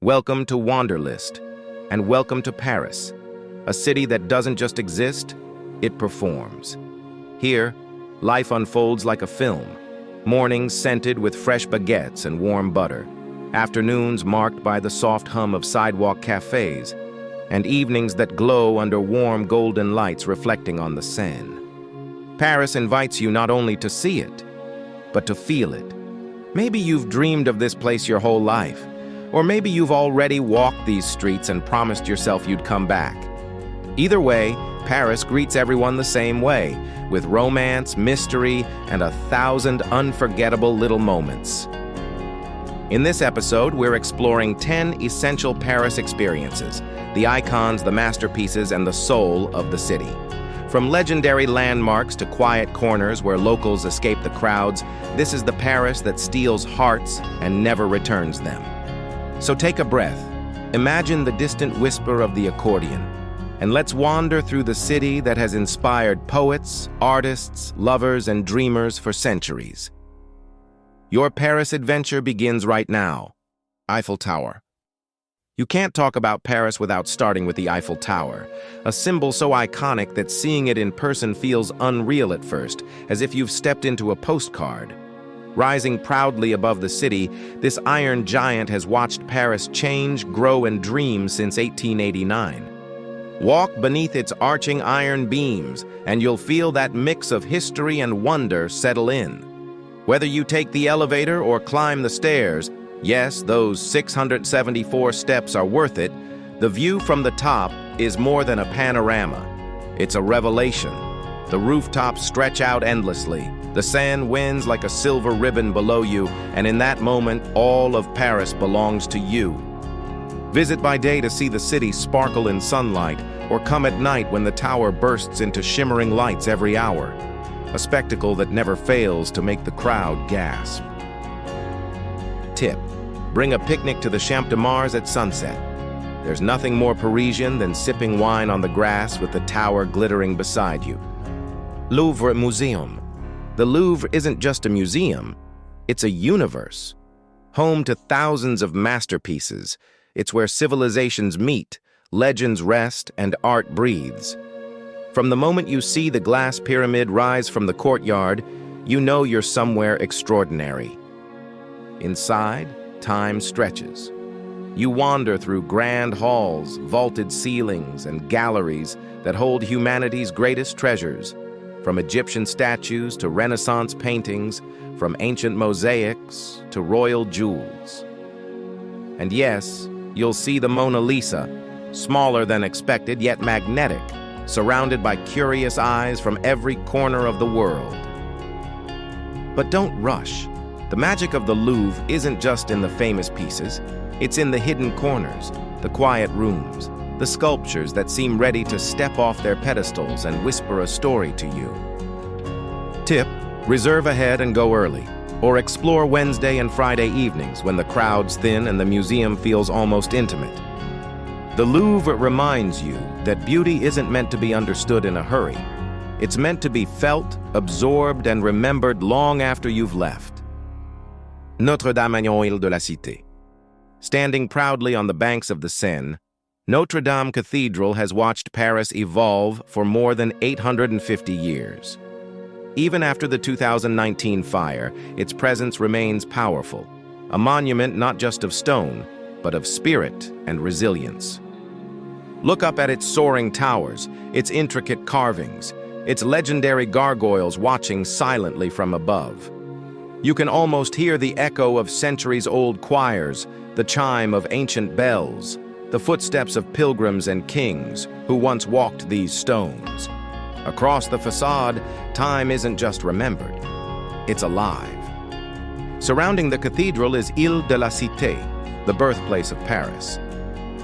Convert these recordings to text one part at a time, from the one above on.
Welcome to WanderList, and welcome to Paris, a city that doesn't just exist, it performs. Here, life unfolds like a film, mornings scented with fresh baguettes and warm butter, afternoons marked by the soft hum of sidewalk cafes, and evenings that glow under warm golden lights reflecting on the Seine. Paris invites you not only to see it, but to feel it. Maybe you've dreamed of this place your whole life, or maybe you've already walked these streets and promised yourself you'd come back. Either way, Paris greets everyone the same way, with romance, mystery, and 1,000 unforgettable little moments. In this episode, we're exploring 10 essential Paris experiences, the icons, the masterpieces, and the soul of the city. From legendary landmarks to quiet corners where locals escape the crowds, this is the Paris that steals hearts and never returns them. So take a breath, imagine the distant whisper of the accordion, and let's wander through the city that has inspired poets, artists, lovers, and dreamers for centuries. Your Paris adventure begins right now. Eiffel Tower. You can't talk about Paris without starting with the Eiffel Tower, a symbol so iconic that seeing it in person feels unreal at first, as if you've stepped into a postcard. Rising proudly above the city, this iron giant has watched Paris change, grow, and dream since 1889. Walk beneath its arching iron beams, and you'll feel that mix of history and wonder settle in. Whether you take the elevator or climb the stairs, yes, those 674 steps are worth it, the view from the top is more than a panorama. It's a revelation. The rooftops stretch out endlessly. The Seine winds like a silver ribbon below you, and in that moment, all of Paris belongs to you. Visit by day to see the city sparkle in sunlight, or come at night when the tower bursts into shimmering lights every hour. A spectacle that never fails to make the crowd gasp. Tip: bring a picnic to the Champ de Mars at sunset. There's nothing more Parisian than sipping wine on the grass with the tower glittering beside you. Louvremuseum. The Louvre isn't just a museum, it's a universe. Home to thousands of masterpieces, it's where civilizations meet, legends rest, and art breathes. From the moment you see the glass pyramid rise from the courtyard, you know you're somewhere extraordinary. Inside, time stretches. You wander through grand halls, vaulted ceilings, and galleries that hold humanity's greatest treasures, from Egyptian statues to Renaissance paintings, from ancient mosaics to royal jewels. And yes, you'll see the Mona Lisa, smaller than expected yet magnetic, surrounded by curious eyes from every corner of the world. But don't rush. The magic of the Louvre isn't just in the famous pieces, it's in the hidden corners, the quiet rooms, the sculptures that seem ready to step off their pedestals and whisper a story to you. Tip: reserve ahead and go early, or explore Wednesday and Friday evenings when the crowds thin and the museum feels almost intimate. The Louvre reminds you that beauty isn't meant to be understood in a hurry. It's meant to be felt, absorbed, and remembered long after you've left. Notredame de la Cité. Standing proudly on the banks of the Seine, Notre-Dame Cathedral has watched Paris evolve for more than 850 years. Even after the 2019 fire, its presence remains powerful, a monument not just of stone, but of spirit and resilience. Look up at its soaring towers, its intricate carvings, its legendary gargoyles watching silently from above. You can almost hear the echo of centuries-old choirs, the chime of ancient bells, the footsteps of pilgrims and kings who once walked these stones. Across the facade, time isn't just remembered, it's alive. Surrounding the cathedral is Ile de la Cité, the birthplace of Paris.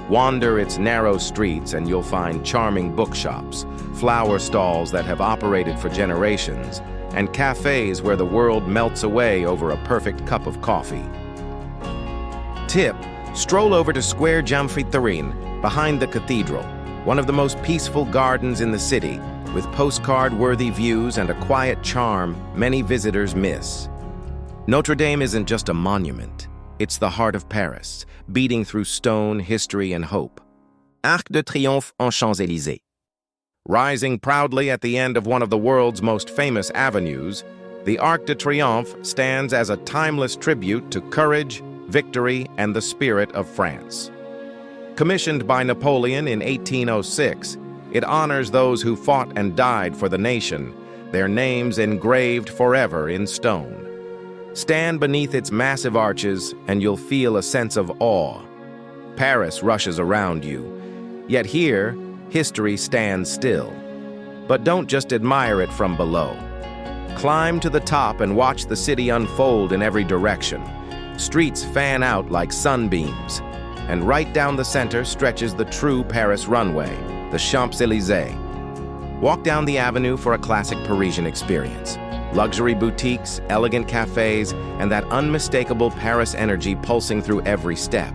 Wander its narrow streets and you'll find charming bookshops, flower stalls that have operated for generations, and cafes where the world melts away over a perfect cup of coffee. Tip: stroll over to Square Amphitheatre behind the cathedral, one of the most peaceful gardens in the city, with postcard-worthy views and a quiet charm many visitors miss. Notre Dame isn't just a monument, It's the heart of Paris, beating through stone, history, and hope. Arc de Triomphe en Champs-Élysées. Rising proudly at the end of one of the world's most famous avenues, the Arc de Triomphe stands as a timeless tribute to courage, victory, and the spirit of France. Commissioned by Napoleon in 1806, it honors those who fought and died for the nation, their names engraved forever in stone. Stand beneath its massive arches, and you'll feel a sense of awe. Paris rushes around you, yet here, history stands still. But don't just admire it from below. Climb to the top and watch the city unfold in every direction. Streets fan out like sunbeams, and right down the center stretches the true Paris runway, the Champs-Élysées. Walk down the avenue for a classic Parisian experience. Luxury boutiques, elegant cafes, and that unmistakable Paris energy pulsing through every step.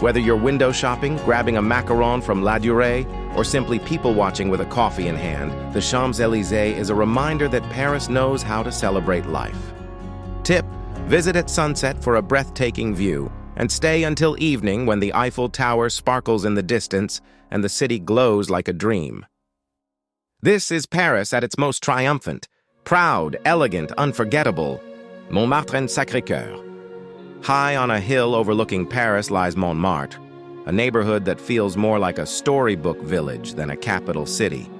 Whether you're window shopping, grabbing a macaron from La Durée, or simply people-watching with a coffee in hand, the Champs-Élysées is a reminder that Paris knows how to celebrate life. Tip: visit at sunset for a breathtaking view, and stay until evening when the Eiffel Tower sparkles in the distance and the city glows like a dream. This is Paris at its most triumphant. Proud, elegant, unforgettable, Montmartre and Sacré-Cœur. High on a hill overlooking Paris lies Montmartre, a neighborhood that feels more like a storybook village than a capital city.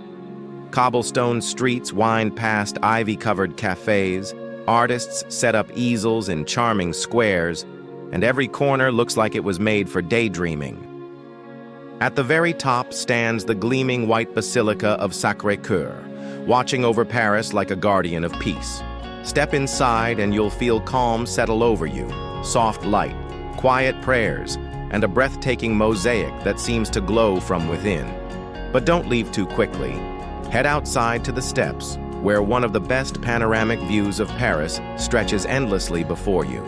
Cobblestone streets wind past ivy-covered cafes, artists set up easels in charming squares, and every corner looks like it was made for daydreaming. At the very top stands the gleaming white basilica of Sacré-Cœur, watching over Paris like a guardian of peace. Step inside and you'll feel calm settle over you, soft light, quiet prayers, and a breathtaking mosaic that seems to glow from within. But don't leave too quickly. Head outside to the steps, where one of the best panoramic views of Paris stretches endlessly before you.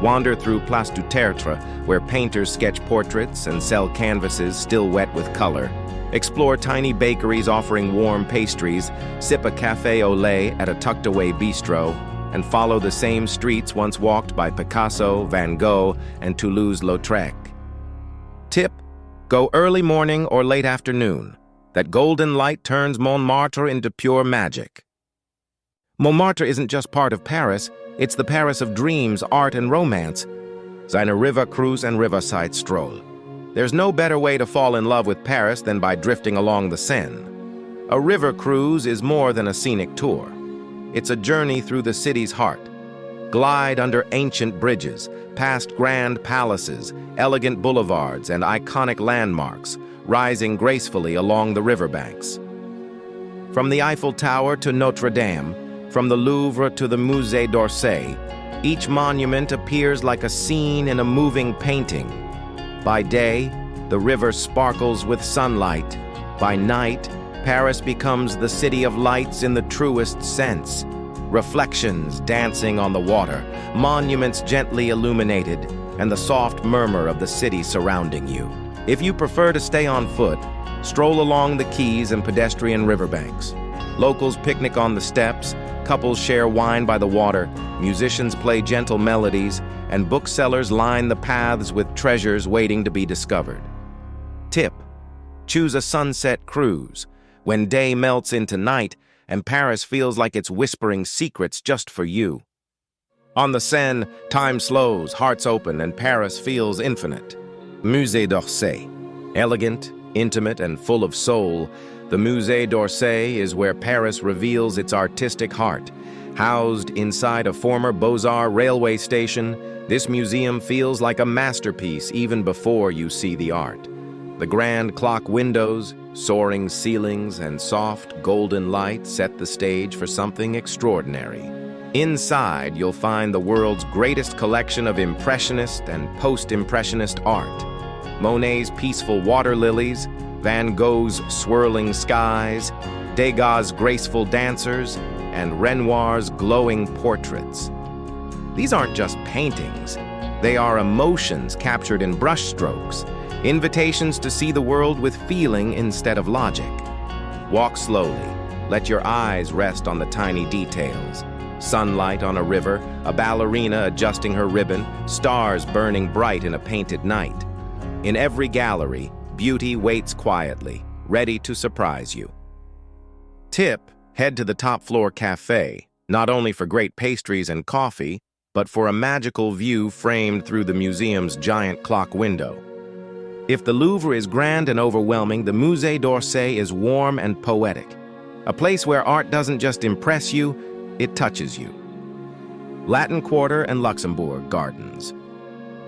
Wander through Place du Tertre, where painters sketch portraits and sell canvases still wet with color. Explore tiny bakeries offering warm pastries, sip a café au lait at a tucked-away bistro, and follow the same streets once walked by Picasso, Van Gogh, and Toulouse-Lautrec. Tip: go early morning or late afternoon. That golden light turns Montmartre into pure magic. Montmartre isn't just part of Paris, it's the Paris of dreams, art, and romance. Seine River cruise and riverside stroll. There's no better way to fall in love with Paris than by drifting along the Seine. A river cruise is more than a scenic tour. It's a journey through the city's heart. Glide under ancient bridges, past grand palaces, elegant boulevards, and iconic landmarks, rising gracefully along the riverbanks. From the Eiffel Tower to Notre-Dame, from the Louvre to the Musée d'Orsay, each monument appears like a scene in a moving painting. By day, the river sparkles with sunlight. By night, Paris becomes the city of lights in the truest sense. Reflections dancing on the water, monuments gently illuminated, and the soft murmur of the city surrounding you. If you prefer to stay on foot, stroll along the quays and pedestrian riverbanks. Locals picnic on the steps, couples share wine by the water, musicians play gentle melodies, and booksellers line the paths with treasures waiting to be discovered. Tip: choose a sunset cruise, when day melts into night and Paris feels like it's whispering secrets just for you. On the Seine, time slows, hearts open, and Paris feels infinite. Musée d'Orsay. Elegant, intimate, and full of soul, the Musée d'Orsay is where Paris reveals its artistic heart. Housed inside a former Beaux-Arts railway station, this museum feels like a masterpiece even before you see the art. The grand clock windows, soaring ceilings, and soft golden light set the stage for something extraordinary. Inside, you'll find the world's greatest collection of Impressionist and post-Impressionist art. Monet's peaceful water lilies, Van Gogh's swirling skies, Degas' graceful dancers, and Renoir's glowing portraits. These aren't just paintings. They are emotions captured in brushstrokes, invitations to see the world with feeling instead of logic. Walk slowly. Let your eyes rest on the tiny details. Sunlight on a river, a ballerina adjusting her ribbon, stars burning bright in a painted night. In every gallery, beauty waits quietly, ready to surprise you. Tip: head to the top-floor cafe, not only for great pastries and coffee, but for a magical view framed through the museum's giant clock window. If the Louvre is grand and overwhelming, the Musée d'Orsay is warm and poetic. A place where art doesn't just impress you, it touches you. Latin Quarter and Luxembourg Gardens.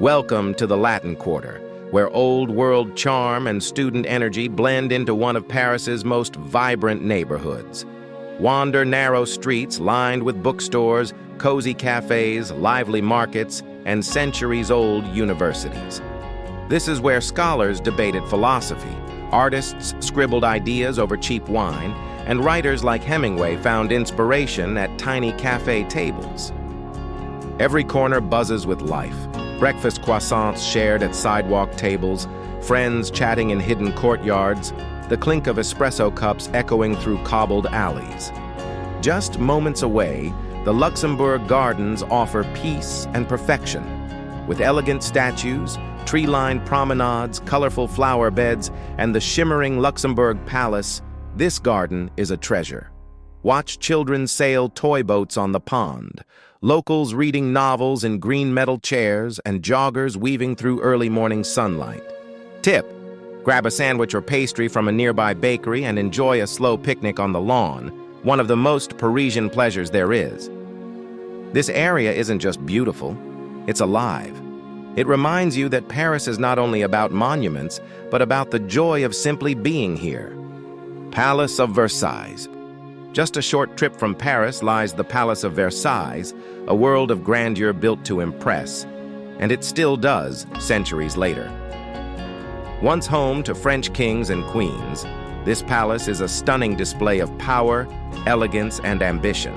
Welcome to the Latin Quarter, where old-world charm and student energy blend into one of Paris's most vibrant neighborhoods. Wander narrow streets lined with bookstores, cozy cafes, lively markets, and centuries-old universities. This is where scholars debated philosophy, artists scribbled ideas over cheap wine, and writers like Hemingway found inspiration at tiny cafe tables. Every corner buzzes with life. Breakfast croissants shared at sidewalk tables, friends chatting in hidden courtyards, the clink of espresso cups echoing through cobbled alleys. Just moments away, the Luxembourg Gardens offer peace and perfection. With elegant statues, tree-lined promenades, colorful flower beds, and the shimmering Luxembourg Palace, this garden is a treasure. Watch children sail toy boats on the pond, locals reading novels in green metal chairs, and joggers weaving through early morning sunlight. Tip: grab a sandwich or pastry from a nearby bakery and enjoy a slow picnic on the lawn, one of the most Parisian pleasures there is. This area isn't just beautiful, it's alive. It reminds you that Paris is not only about monuments, but about the joy of simply being here. Palace of Versailles. Just a short trip from Paris lies the Palace of Versailles, a world of grandeur built to impress, and it still does centuries later. Once home to French kings and queens, this palace is a stunning display of power, elegance, and ambition.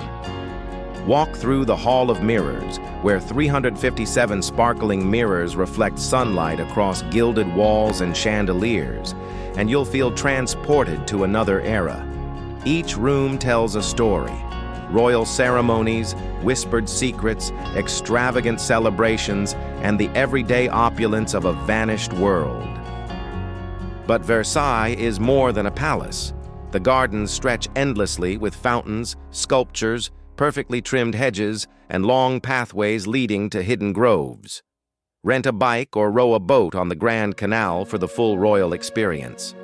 Walk through the Hall of Mirrors, where 357 sparkling mirrors reflect sunlight across gilded walls and chandeliers, and you'll feel transported to another era. Each room tells a story. Royal ceremonies, whispered secrets, extravagant celebrations, and the everyday opulence of a vanished world. But Versailles is more than a palace. The gardens stretch endlessly with fountains, sculptures, perfectly trimmed hedges, and long pathways leading to hidden groves. Rent a bike or row a boat on the Grand Canal for the full royal experience.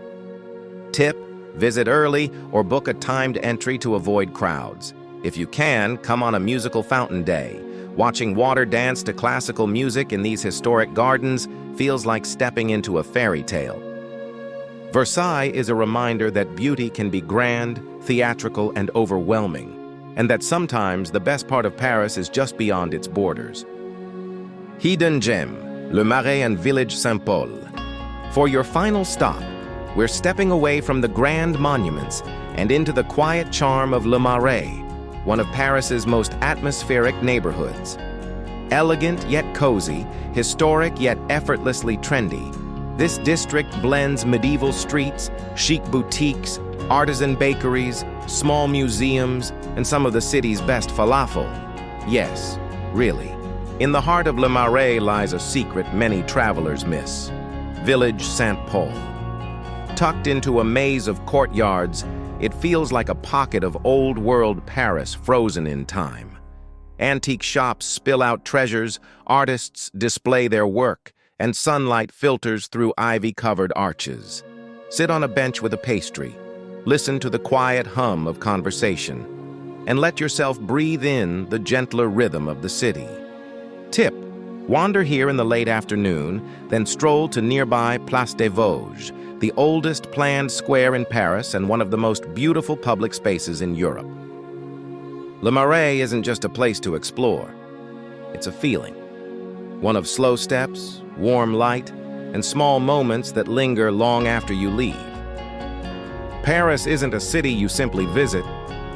Tip: visit early or book a timed entry to avoid crowds. If you can, come on a musical fountain day. Watching water dance to classical music in these historic gardens feels like stepping into a fairy tale. Versailles is a reminder that beauty can be grand, theatrical, and overwhelming, and that sometimes the best part of Paris is just beyond its borders. Hidden Gem, Le Marais and Village Saint-Paul. For your final stop, we're stepping away from the grand monuments and into the quiet charm of Le Marais, one of Paris's most atmospheric neighborhoods. Elegant yet cozy, historic yet effortlessly trendy, this district blends medieval streets, chic boutiques, artisan bakeries, small museums, and some of the city's best falafel. Yes, really. In the heart of Le Marais lies a secret many travelers miss: Village Saint-Paul. Tucked into a maze of courtyards, it feels like a pocket of old-world Paris frozen in time. Antique shops spill out treasures, artists display their work, and sunlight filters through ivy-covered arches. Sit on a bench with a pastry, listen to the quiet hum of conversation, and let yourself breathe in the gentler rhythm of the city. Tip: wander here in the late afternoon, then stroll to nearby Place des Vosges, the oldest planned square in Paris and one of the most beautiful public spaces in Europe. Le Marais isn't just a place to explore. It's a feeling. One of slow steps, warm light, and small moments that linger long after you leave. Paris isn't a city you simply visit,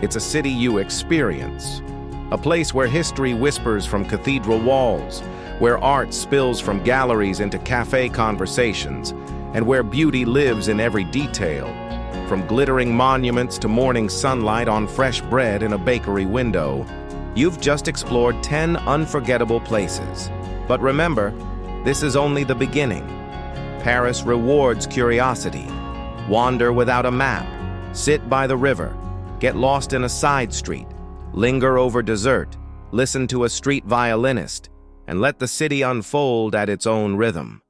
it's a city you experience. A place where history whispers from cathedral walls, where art spills from galleries into cafe conversations, and where beauty lives in every detail, from glittering monuments to morning sunlight on fresh bread in a bakery window. You've just explored 10 unforgettable places. But remember, this is only the beginning. Paris rewards curiosity. Wander without a map. Sit by the river. Get lost in a side street. Linger over dessert. Listen to a street violinist. And let the city unfold at its own rhythm.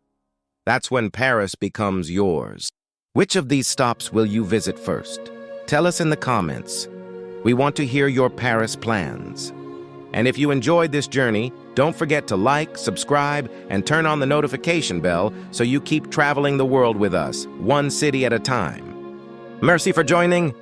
That's when Paris becomes yours. Which of these stops will you visit first? Tell us in the comments. We want to hear your Paris plans. And if you enjoyed this journey, don't forget to like, subscribe, and turn on the notification bell so you keep traveling the world with us, one city at a time. Merci for joining.